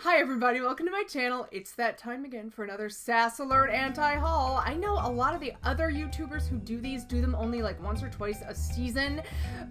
Hi everybody, welcome to my channel. It's that time again for another SASS Alert anti-haul. I know a lot of the other YouTubers who do these do them only like once or twice a season,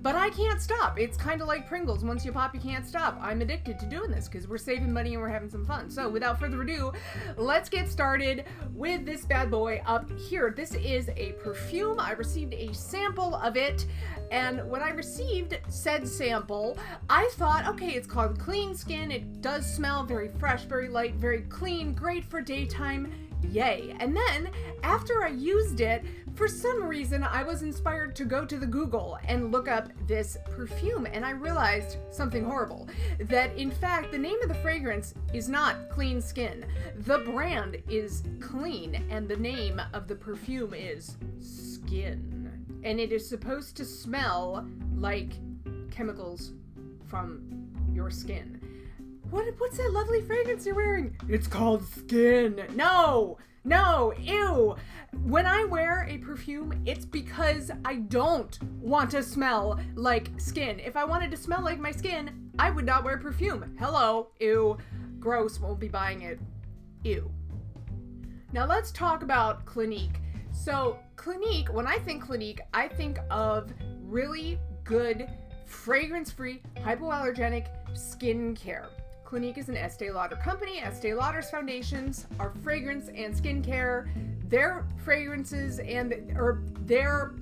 but I can't stop. It's kind of like Pringles. Once you pop, you can't stop. I'm addicted to doing this because we're saving money and we're having some fun. So without further ado, let's get started with this bad boy up here. This is a perfume. I received a sample of it, and when I received said sample, I thought, okay, it's called Clean Skin. It does smell very fresh, very light, very clean, great for daytime, yay. And then after I used it, for some reason I was inspired to go to the Google and look up this perfume, and I realized something horrible, that in fact the name of the fragrance is not Clean Skin. The brand is Clean and the name of the perfume is Skin, and it is supposed to smell like chemicals from your skin. What's that lovely fragrance you're wearing? It's called Skin. No, ew. When I wear a perfume, it's because I don't want to smell like skin. If I wanted to smell like my skin, I would not wear perfume. Hello, ew, gross, won't be buying it, ew. Now let's talk about Clinique. So Clinique, when I think Clinique, I think of really good, fragrance-free, hypoallergenic skincare. Clinique is an Estee Lauder company. Estee Lauder's foundations are fragrance and skincare. Their fragrances and their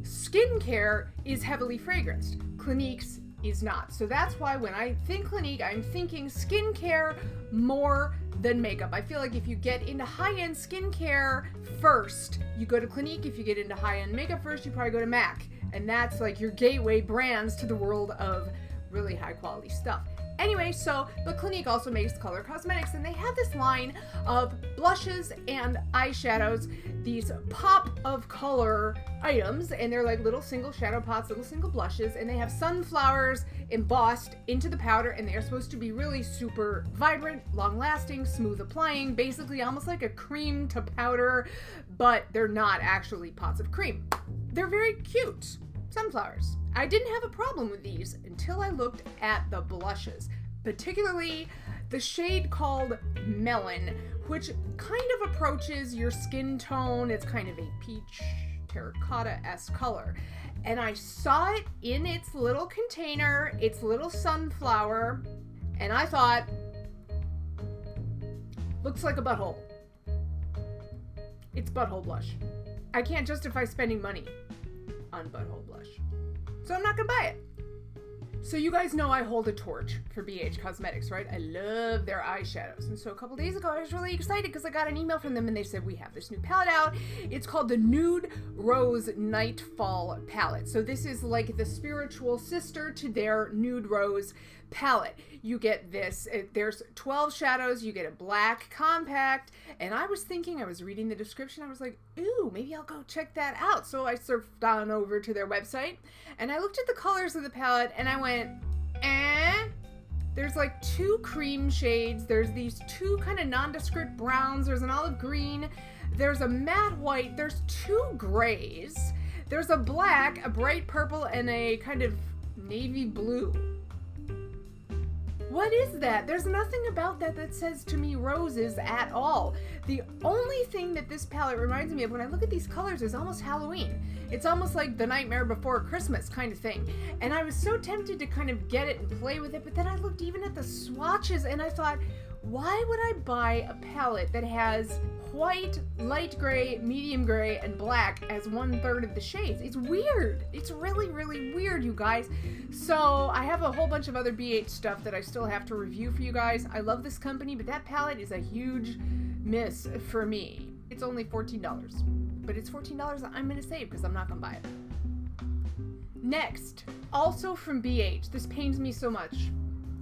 skincare is heavily fragranced. Clinique's is not. So that's why when I think Clinique, I'm thinking skincare more than makeup. I feel like if you get into high-end skincare first, you go to Clinique. If you get into high-end makeup first, you probably go to MAC. And that's like your gateway brands to the world of really high quality stuff. Anyway, but Clinique also makes color cosmetics, and they have this line of blushes and eyeshadows, these pop of color items, and they're like little single shadow pots, little single blushes, and they have sunflowers embossed into the powder, and they are supposed to be really super vibrant, long lasting, smooth applying, basically almost like a cream to powder, but they're not actually pots of cream. They're very cute. Sunflowers. I didn't have a problem with these until I looked at the blushes, particularly the shade called Melon, which kind of approaches your skin tone. It's kind of a peach terracotta-esque color. And I saw it in its little container, its little sunflower, and I thought, looks like a butthole. It's butthole blush. I can't justify spending money on butthole blush, so I'm not gonna buy it. So you guys know I hold a torch for BH Cosmetics, right? I love their eyeshadows, and so a couple days ago I was really excited because I got an email from them and they said we have this new palette out. It's called the Nude Rose Nightfall palette. So this is like the spiritual sister to their Nude Rose palette. You get this, there's 12 shadows, you get a black compact, and I was reading the description, I was like, ooh, maybe I'll go check that out. So I surfed on over to their website, and I looked at the colors of the palette, and I went, there's like 2 cream shades, there's these 2 kind of nondescript browns, there's an olive green, there's a matte white, there's 2 grays, there's a black, a bright purple, and a kind of navy blue. What is that? There's nothing about that says to me roses at all. The only thing that this palette reminds me of when I look at these colors is almost Halloween. It's almost like the Nightmare Before Christmas kind of thing. And I was so tempted to kind of get it and play with it, but then I looked even at the swatches and I thought, why would I buy a palette that has white, light gray, medium gray, and black as 1/3 of the shades? It's weird. It's really, really weird, you guys. So I have a whole bunch of other BH stuff that I still have to review for you guys. I love this company, but that palette is a huge miss for me. It's only $14, but it's $14 that I'm gonna save because I'm not gonna buy it. Next, also from BH, this pains me so much.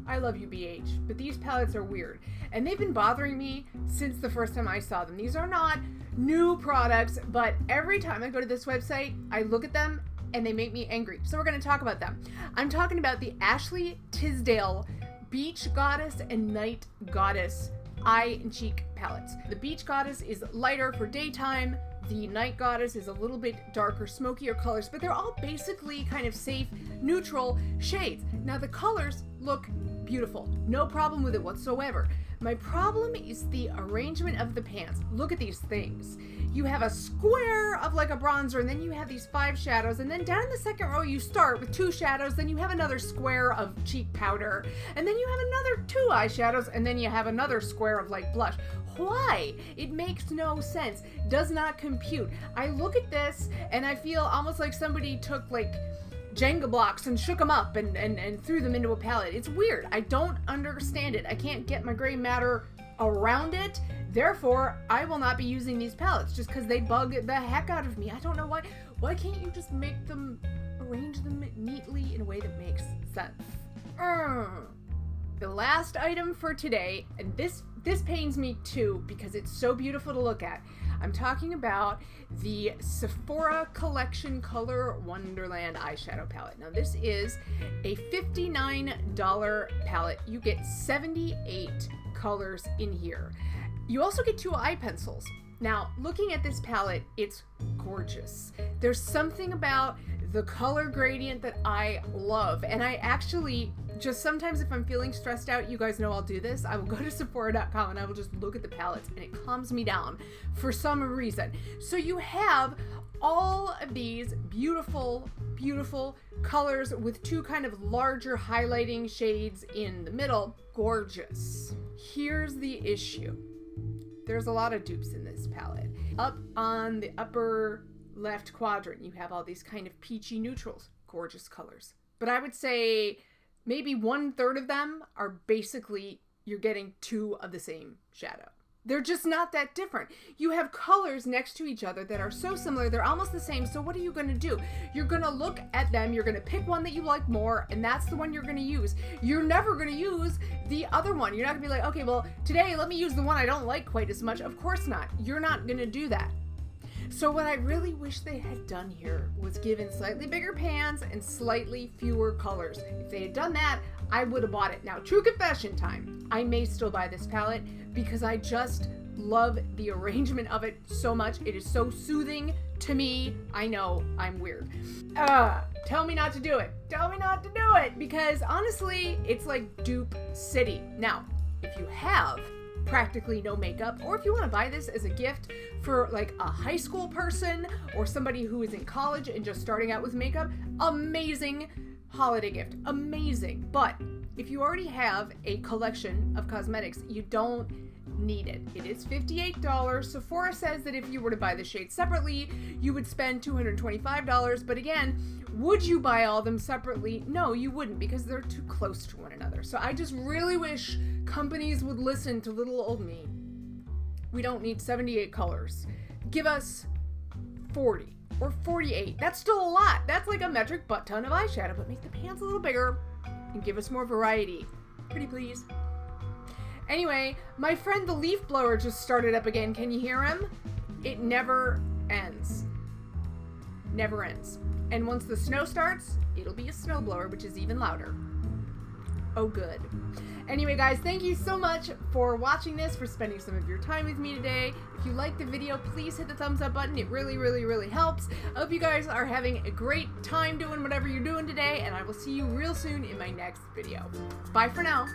I love you, BH, but these palettes are weird, and they've been bothering me since the first time I saw them. These are not new products, but every time I go to this website, I look at them and they make me angry. So we're going to talk about them. I'm talking about the Ashley Tisdale Beach Goddess and Night Goddess eye and cheek palettes. The Beach Goddess is lighter for daytime, The Night Goddess is a little bit darker, smokier colors, but they're all basically kind of safe, neutral shades. Now the colors look beautiful. No problem with it whatsoever. My problem is the arrangement of the pans. Look at these things. You have a square of like a bronzer, and then you have these 5 shadows, and then down in the second row you start with 2 shadows, then you have another square of cheek powder, and then you have another 2 eyeshadows, and then you have another square of like blush. Why? It makes no sense. Does not compute. I look at this and I feel almost like somebody took like Jenga blocks and shook them up and threw them into a palette. It's weird. I don't understand it. I can't get my gray matter around it. Therefore, I will not be using these palettes just because they bug the heck out of me. I don't know why. Why can't you just make them, arrange them neatly in a way that makes sense? The last item for today, and this pains me too because it's so beautiful to look at. I'm talking about the Sephora Collection Color Wonderland eyeshadow palette. Now this is a $59 palette. You get 78 colors in here. You also get 2 eye pencils. Now, looking at this palette, it's gorgeous. There's something about the color gradient that I love, and I actually just sometimes if I'm feeling stressed out, you guys know I'll do this. I will go to Sephora.com and I will just look at the palettes, and it calms me down for some reason. So you have all of these beautiful, beautiful colors with 2 kind of larger highlighting shades in the middle. Gorgeous. Here's the issue. There's a lot of dupes in this palette. Up on the upper left quadrant, you have all these kind of peachy neutrals. Gorgeous colors. But I would say maybe 1/3 of them are basically, you're getting 2 of the same shadow. They're just not that different. You have colors next to each other that are so similar, they're almost the same, so what are you gonna do? You're gonna look at them, you're gonna pick one that you like more, and that's the one you're gonna use. You're never gonna use the other one. You're not gonna be like, okay, well, today let me use the one I don't like quite as much. Of course not. You're not gonna do that. So what I really wish they had done here was given slightly bigger pans and slightly fewer colors. If they had done that, I would have bought it. Now, true confession time. I may still buy this palette because I just love the arrangement of it so much. It is so soothing to me. I know, I'm weird. Tell me not to do it. Tell me not to do it because honestly, it's like dupe city. Now, if you have practically no makeup, or if you want to buy this as a gift for like a high school person or somebody who is in college and just starting out with makeup, amazing holiday gift, amazing. But if you already have a collection of cosmetics, you don't need it. It is $58. Sephora says that if you were to buy the shades separately, you would spend $225. But again, would you buy all of them separately? No, you wouldn't, because they're too close to one another. So I just really wish companies would listen to little old me. We don't need 78 colors. Give us 40 or 48. That's still a lot. That's like a metric butt ton of eyeshadow, but make the pans a little bigger and give us more variety. Pretty please. Anyway, my friend the leaf blower just started up again. Can you hear him? It never ends. Never ends. And once the snow starts, it'll be a snowblower, which is even louder. Oh, good. Anyway, guys, thank you so much for watching this, for spending some of your time with me today. If you liked the video, please hit the thumbs up button. It really, really, really helps. I hope you guys are having a great time doing whatever you're doing today, and I will see you real soon in my next video. Bye for now.